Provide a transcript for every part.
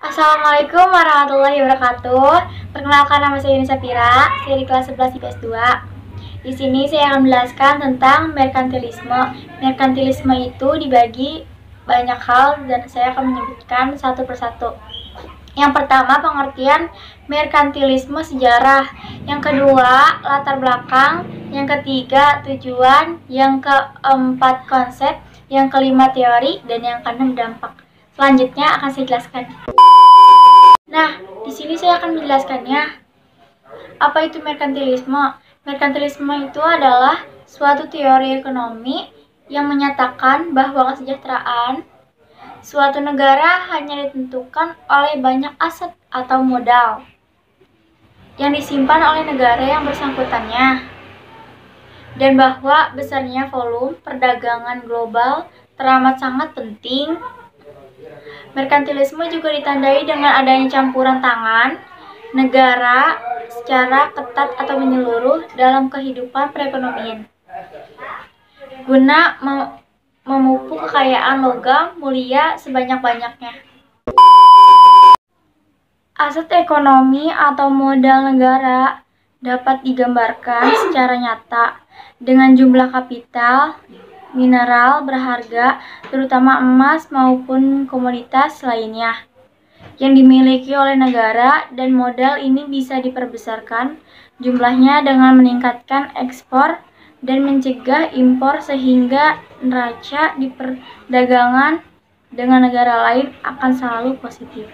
Assalamualaikum warahmatullahi wabarakatuh. Perkenalkan, nama saya Yuni Sapira, dari kelas 11 IPS 2. Di sini saya akan menjelaskan tentang merkantilisme. Merkantilisme itu dibagi banyak hal dan saya akan menyebutkan satu persatu. Yang pertama, pengertian merkantilisme sejarah. Yang kedua, latar belakang. Yang ketiga, tujuan. Yang keempat, konsep. Yang kelima, teori. Dan yang keenam, dampak. Selanjutnya akan saya jelaskan. Nah, di sini saya akan menjelaskannya. Apa itu merkantilisme? Merkantilisme itu adalah suatu teori ekonomi yang menyatakan bahwa kesejahteraan suatu negara hanya ditentukan oleh banyak aset atau modal yang disimpan oleh negara yang bersangkutannya, dan bahwa besarnya volume perdagangan global teramat sangat penting. Merkantilisme juga ditandai dengan adanya campuran tangan negara secara ketat atau menyeluruh dalam kehidupan perekonomian guna memupuk kekayaan logam mulia sebanyak-banyaknya. Aset ekonomi atau modal negara dapat digambarkan secara nyata dengan jumlah kapital, mineral berharga, terutama emas maupun komoditas lainnya, yang dimiliki oleh negara, dan modal ini bisa diperbesarkan jumlahnya dengan meningkatkan ekspor dan mencegah impor sehingga neraca di perdagangan dengan negara lain akan selalu positif.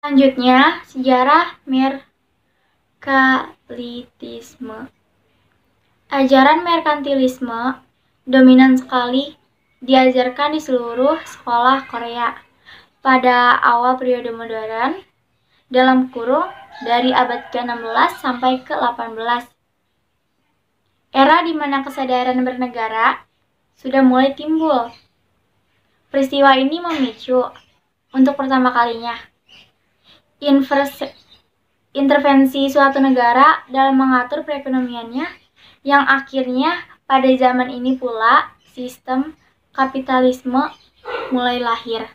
Selanjutnya, sejarah merkantilisme. Ajaran merkantilisme dominan sekali diajarkan di seluruh sekolah Korea pada awal periode modern, dalam kurung dari abad ke-16 sampai ke-18. Era di mana kesadaran bernegara sudah mulai timbul. Peristiwa ini memicu untuk pertama kalinya intervensi suatu negara dalam mengatur perekonomiannya, yang akhirnya pada zaman ini pula sistem kapitalisme mulai lahir.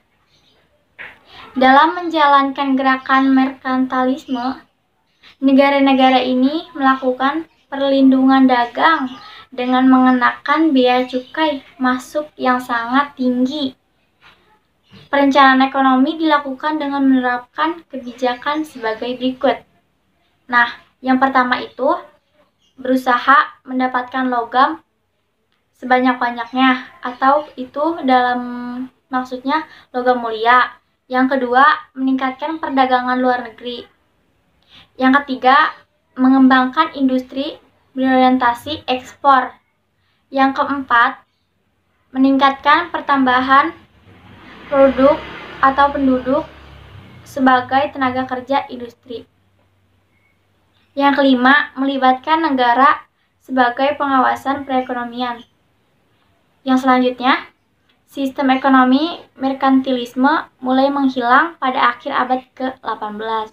Dalam menjalankan gerakan merkantilisme, negara-negara ini melakukan perlindungan dagang dengan mengenakan bea cukai masuk yang sangat tinggi. Perencanaan ekonomi dilakukan dengan menerapkan kebijakan sebagai berikut. Nah, yang pertama itu berusaha mendapatkan logam sebanyak-banyaknya, atau itu dalam maksudnya logam mulia. Yang kedua, meningkatkan perdagangan luar negeri. Yang ketiga, mengembangkan industri berorientasi ekspor. Yang keempat, meningkatkan pertambahan produk atau penduduk sebagai tenaga kerja industri. Yang kelima, melibatkan negara sebagai pengawasan perekonomian. Yang selanjutnya, sistem ekonomi merkantilisme mulai menghilang pada akhir abad ke-18.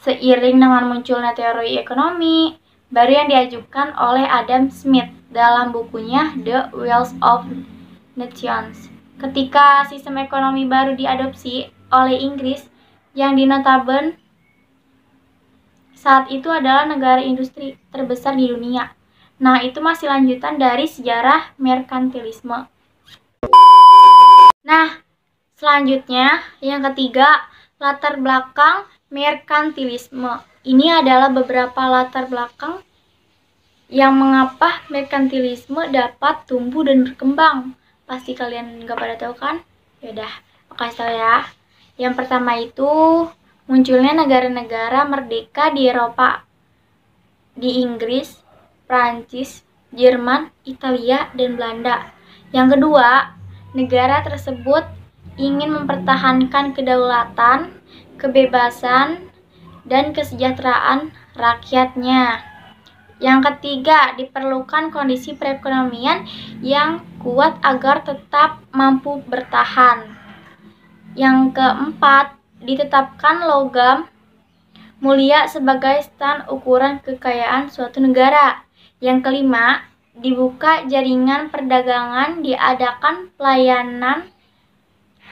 Seiring dengan munculnya teori ekonomi baru yang diajukan oleh Adam Smith dalam bukunya The Wealth of Nations. Ketika sistem ekonomi baru diadopsi oleh Inggris, yang dinotabene saat itu adalah negara industri terbesar di dunia. Nah, itu masih lanjutan dari sejarah merkantilisme. Nah, selanjutnya yang ketiga, latar belakang merkantilisme. Ini adalah beberapa latar belakang yang mengapa merkantilisme dapat tumbuh dan berkembang. Pasti kalian gak pada tahu kan? Yaudah, aku kasih tahu ya. Yang pertama itu munculnya negara-negara merdeka di Eropa, di Inggris, Prancis, Jerman, Italia, dan Belanda. Yang kedua, negara tersebut ingin mempertahankan kedaulatan, kebebasan, dan kesejahteraan rakyatnya. Yang ketiga, diperlukan kondisi perekonomian yang kuat agar tetap mampu bertahan. Yang keempat, ditetapkan logam mulia sebagai stand ukuran kekayaan suatu negara. Yang kelima, dibuka jaringan perdagangan, diadakan pelayanan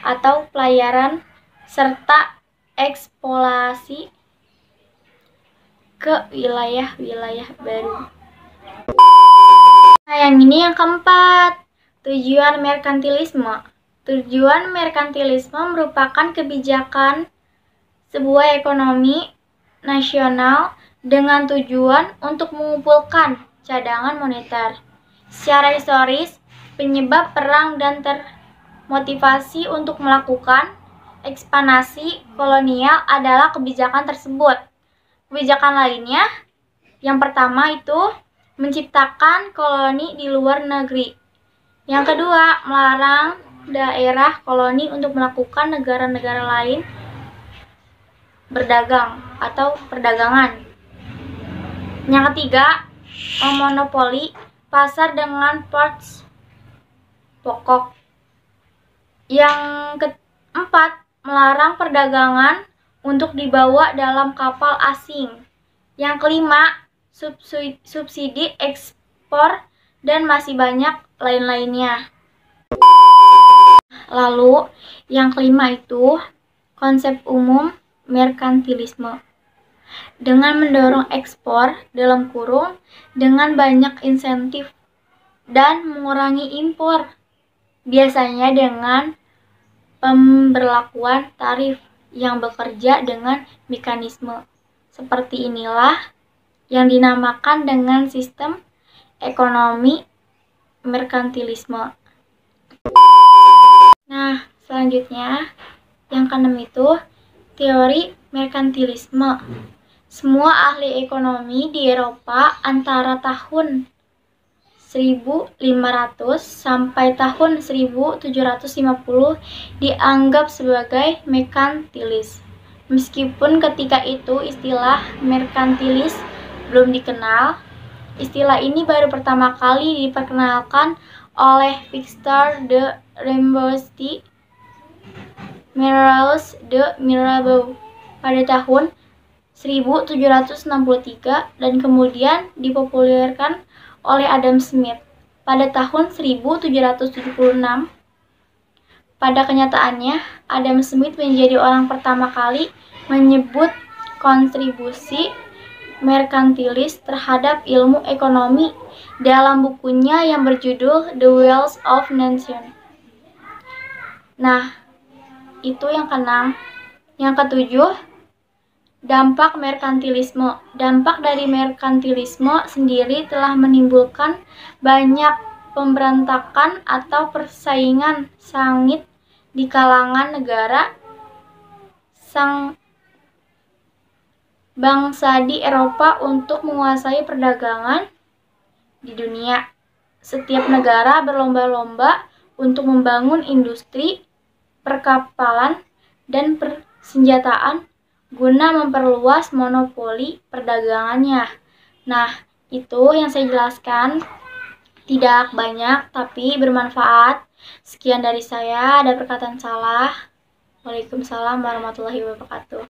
atau pelayaran serta eksplorasi ke wilayah-wilayah baru. Nah, yang ini yang keempat, tujuan merkantilisme. Tujuan merkantilisme merupakan kebijakan sebuah ekonomi nasional dengan tujuan untuk mengumpulkan cadangan moneter. Secara historis, penyebab perang dan termotivasi untuk melakukan ekspansi kolonial adalah kebijakan tersebut. Kebijakan lainnya, yang pertama itu menciptakan koloni di luar negeri. Yang kedua, melarang daerah koloni untuk melakukan negara-negara lain berdagang atau perdagangan. Yang ketiga, memonopoli pasar dengan parts pokok. Yang keempat, melarang perdagangan untuk dibawa dalam kapal asing. Yang kelima, subsidi ekspor dan masih banyak lain-lainnya. Lalu, yang kelima itu konsep umum merkantilisme. Dengan mendorong ekspor dengan banyak insentif dan mengurangi impor. Biasanya dengan pemberlakuan tarif yang bekerja dengan mekanisme. Seperti inilah yang dinamakan dengan sistem ekonomi merkantilisme. Nah, selanjutnya yang keenam itu teori merkantilisme. Semua ahli ekonomi di Eropa antara tahun 1500 sampai tahun 1750 dianggap sebagai merkantilis. Meskipun ketika itu istilah merkantilis belum dikenal, istilah ini baru pertama kali diperkenalkan oleh Victor de Rambouillet Mireles de Mirabeau pada tahun 1763 dan kemudian dipopulerkan oleh Adam Smith pada tahun 1776. Pada kenyataannya, Adam Smith menjadi orang pertama kali menyebut kontribusi merkantilis terhadap ilmu ekonomi dalam bukunya yang berjudul The Wealth of Nations. Nah, itu yang keenam. Yang ketujuh, dampak merkantilisme. Dampak dari merkantilisme sendiri telah menimbulkan banyak pemberontakan atau persaingan sengit di kalangan negara bangsa di Eropa untuk menguasai perdagangan di dunia. Setiap negara berlomba-lomba untuk membangun industri perkapalan dan persenjataan guna memperluas monopoli perdagangannya. Nah, itu yang saya jelaskan. Tidak banyak, tapi bermanfaat. Sekian dari saya. Ada perkataan salah. Waalaikumsalam warahmatullahi wabarakatuh.